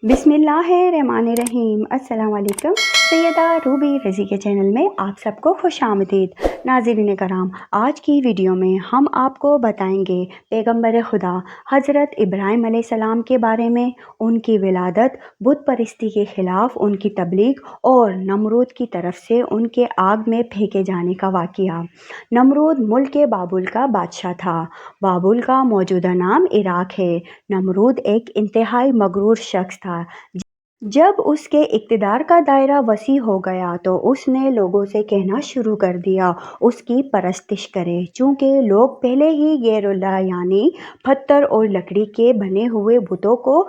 बिस्मिल्लाहिर्रहमानिर्रहीम। अस्सलाम वालेकुम। सैयदा रूबी रज़ी के चैनल में आप सबको खुश आमदीद। नाज़रीन कराम, आज की वीडियो में हम आपको बताएंगे पैगंबर खुदा हज़रत इब्राहीम अलैहिस्सलाम के बारे में, उनकी विलादत, बुत परस्ती के ख़िलाफ़ उनकी तबलीग और नमरूद की तरफ से उनके आग में फेंके जाने का वाक़या। नमरूद मुल्क बाबुल का बादशाह था। बाबुल का मौजूदा नाम इराक़ है। नमरूद एक इंतहाई मगरूर शख्स था। जब उसके इक़्तिदार का दायरा वसी हो गया तो उसने लोगों से कहना शुरू कर दिया उसकी परस्तिश करें। चूँकि लोग पहले ही गैरुल्लाह यानी पत्थर और लकड़ी के बने हुए बुतों को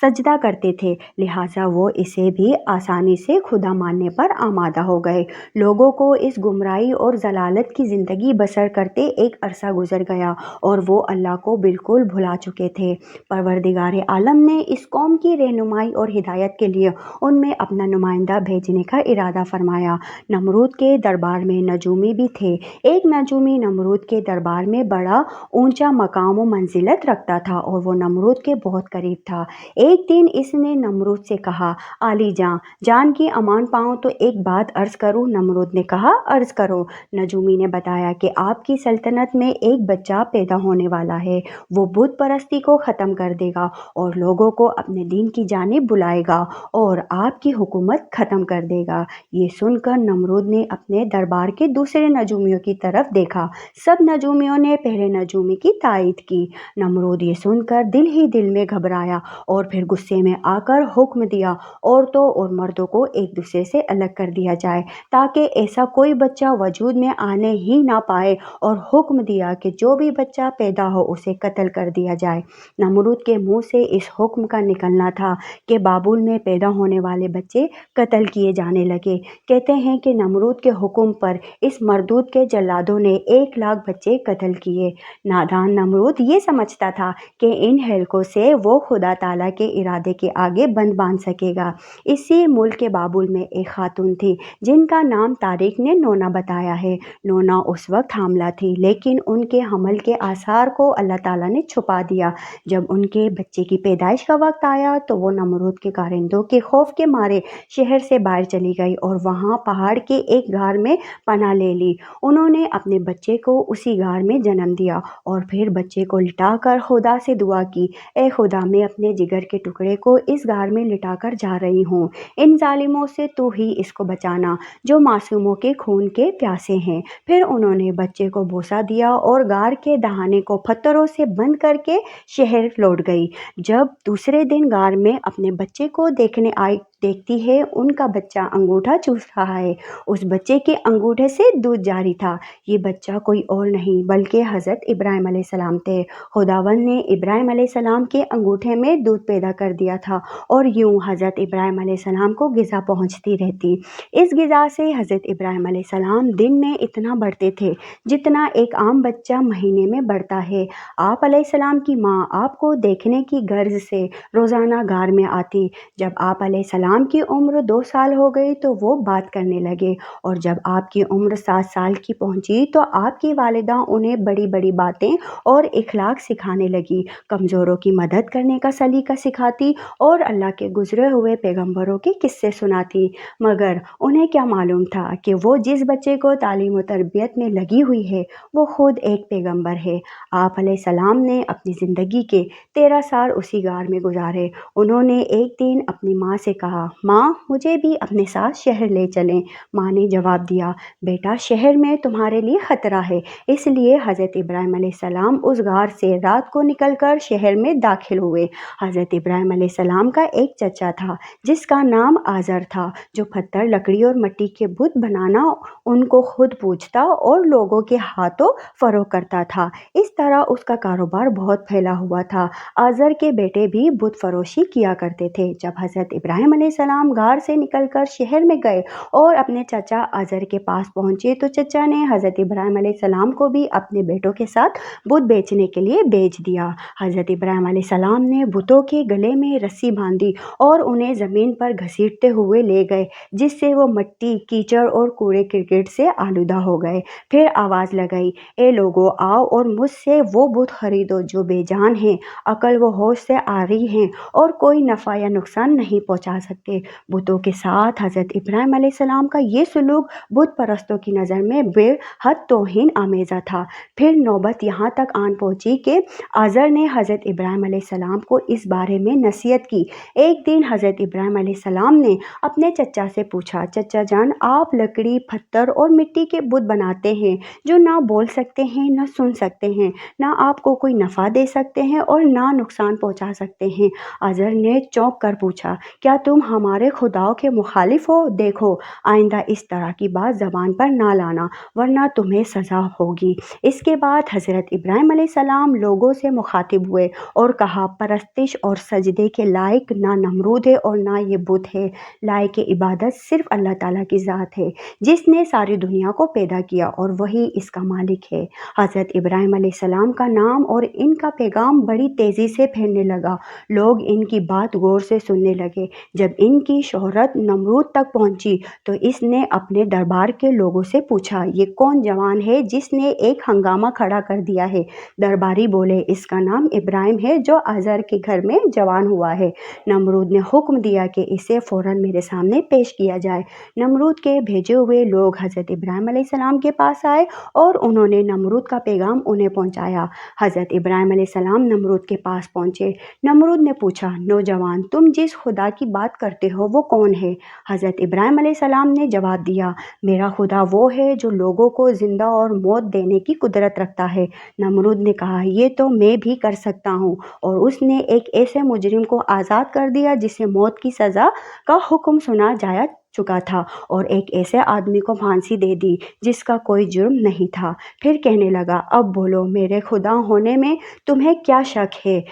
सजदा करते थे, लिहाजा वो इसे भी आसानी से खुदा मानने पर आमादा हो गए। लोगों को इस गुमराही और जलालत की ज़िंदगी बसर करते एक अरसा गुजर गया और वो अल्लाह को बिल्कुल भुला चुके थे। परवरदिगार आलम ने इस कौम की रहनुमाई और हिदायत के लिए उनमें अपना नुमाइंदा भेजने का इरादा फरमाया। नमरूद के दरबार में नजूमी भी थे। एक नजूमी नमरूद के दरबार में बड़ा ऊंचा मकाम व मंजिलत रखता था और वो नमरूद के बहुत करीब था। एक दिन इसने नमरूद से कहा, आली जान की अमान पाऊँ तो एक बात अर्ज़ करूँ। नमरूद ने कहा, अर्ज़ करो। नजूमी ने बताया कि आपकी सल्तनत में एक बच्चा पैदा होने वाला है। वो बुत परस्ती को ख़त्म कर देगा और लोगों को अपने दीन की जानिब बुलाएगा और आपकी हुकूमत ख़त्म कर देगा। ये सुनकर नमरूद ने अपने दरबार के दूसरे नजूमियों की तरफ देखा। सब नजूमियों ने पहले नजूमी की तायीद की। नमरूद ये सुनकर दिल ही दिल में घबराया और फिर गुस्से में आकर हुक्म दिया औरतों और मर्दों को एक दूसरे से अलग कर दिया जाए ताकि ऐसा कोई बच्चा वजूद में आने ही ना पाए, और हुक्म दिया कि जो भी बच्चा पैदा हो उसे कत्ल कर दिया जाए। नमरूद के मुंह से इस हुक्म का निकलना था कि बाबुल में पैदा होने वाले बच्चे कत्ल किए जाने लगे। कहते हैं कि नमरूद के हुक्म पर इस मरदूद के जल्लादों ने 1 लाख बच्चे कत्ल किए। नादान नमरूद ये समझता था कि इन हलकों से वो खुदा ताला के इरादे के आगे बंद बांध सकेगा। इसी मुल्क के बाबुल में एक खातून थी जिनका नाम तारिक ने नोना बताया है। नोना उस वक्त हामला थी, लेकिन उनके हमल के आसार को अल्लाह ताला ने छुपा दिया। जब उनके बच्चे की पैदाइश का वक्त आया तो वो नमरूद के कारिंदों के खौफ के मारे शहर से बाहर चली गई और वहाँ पहाड़ के एक गार में पनाह ले ली। उन्होंने अपने बच्चे को उसी गार में जन्म दिया और फिर बच्चे को लिटाकर खुदा से दुआ की, ए खुदा, मैं अपने जिगर के टुकड़े को इस गार में लिटाकर जा रही हूँ। इन जालिमों से तू ही इसको बचाना जो मासूमों के खून के प्यासे हैं। फिर उन्होंने बच्चे को बोसा दिया और गार के दहाने को पत्थरों से बंद करके शहर लौट गई। जब दूसरे दिन गार में अपने बच्चे को देखने आई, देखती है उनका बच्चा अंगूठा चूस रहा है। उस बच्चे के अंगूठे से दूध जारी था। ये बच्चा कोई और नहीं बल्कि हज़रत इब्राहीम अलैहिस्सलाम थे। खुदावंद ने इब्राहीम अलैहिस्सलाम के अंगूठे में दूध पैदा कर दिया था और यूं हज़रत इब्राहीम अलैहिस्सलाम को ग़िज़ा पहुंचती रहती। इस ग़िज़ा से हज़रत इब्राहीम अलैहिस्सलाम दिन में इतना बढ़ते थे जितना एक आम बच्चा महीने में बढ़ता है। आप अलैहिस्सलाम की माँ आपको देखने की गर्ज से रोज़ाना गार में आती। जब आप अलैहिस्सलाम की उम्र 2 साल हो गई तो वो बात करने लगे, और जब आपकी उम्र 7 साल की पहुंची तो आपकी वालिदा उन्हें बड़ी बड़ी बातें और इखलाक सिखाने लगी। कमज़ोरों की मदद करने का सलीका सिखाती और अल्लाह के गुजरे हुए पैगंबरों के किस्से सुनाती। मगर उन्हें क्या मालूम था कि वो जिस बच्चे को तालीम और तरबियत में लगी हुई है वो खुद एक पैगंबर है। आप अलैहिस्सलाम ने अपनी ज़िंदगी के 13 साल उसी गार में गुजारे। उन्होंने एक दिन अपनी माँ से कहा, माँ, मुझे भी अपने साथ शहर ले चलें। माँ ने जवाब दिया, बेटा, शहर में तुम्हारे लिए ख़तरा है। इसलिए हज़रत इब्राहीम अलैहिस्सलाम उस गार से रात को निकलकर शहर में दाखिल हुए। हज़रत इब्राहीम अलैहिस्सलाम का एक चचा था जिसका नाम आज़र था, जो पत्थर, लकड़ी और मिट्टी के बुत बनाना उनको खुद पूछता और लोगों के हाथों फ़रोख्त करता था। इस तरह उसका कारोबार बहुत फैला हुआ था। आज़र के बेटे भी बुत फरोशी किया करते थे। जब हज़रत इब्राहीम सलाम गार से निकलकर शहर में गए और अपने चचा अजर के पास पहुंचे तो चचा ने हज़रत इब्राहिम अलैहिस्सलाम को भी अपने बेटों के साथ बुत बेचने के लिए भेज दिया। हज़रत इब्राहिम अलैहिस्सलाम ने बुतों के गले में रस्सी बांधी और उन्हें ज़मीन पर घसीटते हुए ले गए, जिससे वो मिट्टी, कीचड़ और कूड़े करकट से आलूदा हो गए। फिर आवाज़ लगाई, ए लोगो, आओ और मुझसे वो बुत खरीदो जो बेजान हैं, अकल व होश से आ रही हैं और कोई नफ़ा या नुकसान नहीं पहुंचा सकते। बुतों के साथ हज़रत इब्राहिम अलैहिस्सलाम का ये सलूक बुत परस्तों की नज़र में बेहद तौहीन आमेज़ा था। फिर नौबत यहाँ तक आन पहुंची कि अज़र ने हज़रत इब्राहिम अलैहिस्सलाम को इस बारे में नसीहत की। एक दिन हज़रत इब्राहिम अलैहिस्सलाम ने अपने चचा से पूछा, चचा जान, आप लकड़ी, पत्थर और मिट्टी के बुत बनाते हैं जो ना बोल सकते हैं, ना सुन सकते हैं, ना आपको कोई नफ़ा दे सकते हैं और ना नुकसान पहुंचा सकते हैं। अज़र ने चौंक कर पूछा, क्या तुम हमारे खुदाओं के मुखालिफ हो? देखो, आइंदा इस तरह की बात ज़बान पर ना लाना, वरना तुम्हें सज़ा होगी। इसके बाद हज़रत इब्राहिम अलैहिस्सलाम लोगों से मुखातिब हुए और कहा, परस्तिश और सजदे के लायक ना नमरूद है और ना ये बुत है। लायक इबादत सिर्फ अल्लाह ताला की ज़ात है, जिसने सारी दुनिया को पैदा किया और वही इसका मालिक है। हज़रत इब्राहिम अलैहिस्सलाम का नाम और इनका पैगाम बड़ी तेज़ी से फैलने लगा। लोग इनकी बात गौर से सुनने लगे। जब इनकी शोहरत नमरूद तक पहुंची तो इसने अपने दरबार के लोगों से पूछा, ये कौन जवान है जिसने एक हंगामा खड़ा कर दिया है? दरबारी बोले, इसका नाम इब्राहिम है जो अज़र के घर में जवान हुआ है। नमरूद ने हुक्म दिया कि इसे फ़ौरन मेरे सामने पेश किया जाए। नमरूद के भेजे हुए लोग हज़रत इब्राहिम अलैहिस्सलाम के पास आए और उन्होंने नमरूद का पैगाम उन्हें पहुंचाया। हज़रत इब्राहिम अलैहिस्सलाम नमरूद के पास पहुंचे। नमरूद ने पूछा, नौजवान, तुम जिस खुदा की बात करते हो वो कौन है? हज़रत इब्राहिम अलैहिस्सलाम ने जवाब दिया, मेरा खुदा वो है जो लोगों को ज़िंदा और मौत देने की कुदरत रखता है। नमरूद ने कहा, ये तो मैं भी कर सकता हूँ। और उसने एक ऐसे मुजरिम को आज़ाद कर दिया जिसे मौत की सज़ा का हुक्म सुना जा चुका था और एक ऐसे आदमी को फांसी दे दी जिसका कोई जुर्म नहीं था। फिर कहने लगा, अब बोलो, मेरे खुदा होने में तुम्हें क्या शक है?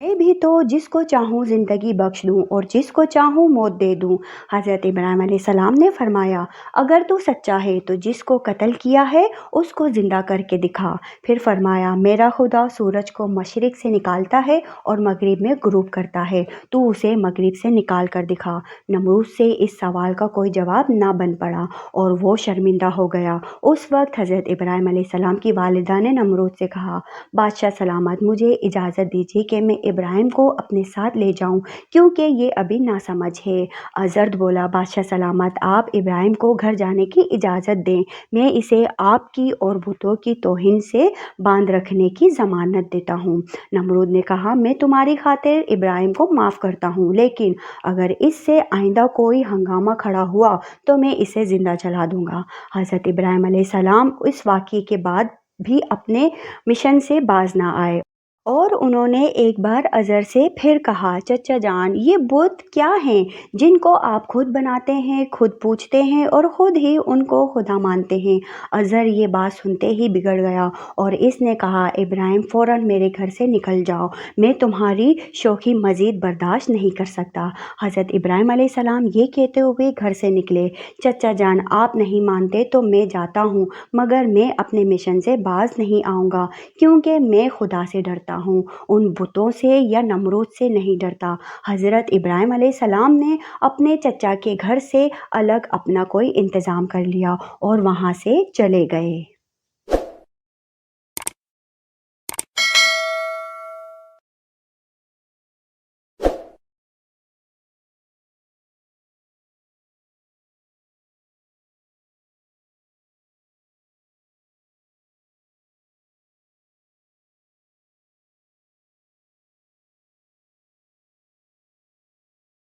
मैं भी तो जिसको चाहूँ ज़िंदगी बख्श दूँ और जिसको चाहूँ मौत दे दूँ। हज़रत इब्राहिम अलैहिस्सलाम ने फरमाया, अगर तू सच्चा है तो जिसको कत्ल किया है उसको ज़िंदा करके दिखा। फिर फरमाया, मेरा खुदा सूरज को मशरिक़ से निकालता है और मगरिब में गुरूब करता है, तू उसे मगरिब से निकाल कर दिखा। नमरूद से इस सवाल का कोई जवाब ना बन पड़ा और वो शर्मिंदा हो गया। उस वक्त हज़रत इब्राहिम अलैहिस्सलाम की वालिदा ने नमरूद से कहा, बादशाह सलामत, मुझे इजाज़त दीजिए कि मैं इब्राहिम को अपने साथ ले जाऊं, क्योंकि ये अभी नासमझ है। अज़र बोला, बादशाह सलामत, आप इब्राहिम को घर जाने की इजाज़त दें, मैं इसे आपकी और बुतों की तौहीन से बांध रखने की ज़मानत देता हूँ। नमरूद ने कहा, मैं तुम्हारी खातिर इब्राहिम को माफ़ करता हूँ, लेकिन अगर इससे आइंदा कोई हंगामा खड़ा हुआ तो मैं इसे ज़िंदा जला दूँगा। हज़रत इब्राहिम अलैहिस्सलाम इस वाक़ये के बाद भी अपने मिशन से बाज ना आए और उन्होंने एक बार अज़र से फिर कहा, चचा जान, ये बुत क्या हैं जिनको आप खुद बनाते हैं, खुद पूछते हैं और ख़ुद ही उनको खुदा मानते हैं? अज़र ये बात सुनते ही बिगड़ गया और इसने कहा, इब्राहिम, फ़ौरन मेरे घर से निकल जाओ, मैं तुम्हारी शोखी मज़ीद बर्दाश्त नहीं कर सकता। हज़रत इब्राहिम अलैहिस्सलाम ये कहते हुए घर से निकले। चचा जान, आप नहीं मानते तो मैं जाता हूँ, मगर मैं अपने मिशन से बाज नहीं आऊँगा, क्योंकि मैं खुदा से डरता हूँ, उन बुतों से या नमरूद से नहीं डरता। हज़रत इब्राहिम अलैहिस्सलाम ने अपने चचा के घर से अलग अपना कोई इंतज़ाम कर लिया और वहाँ से चले गए।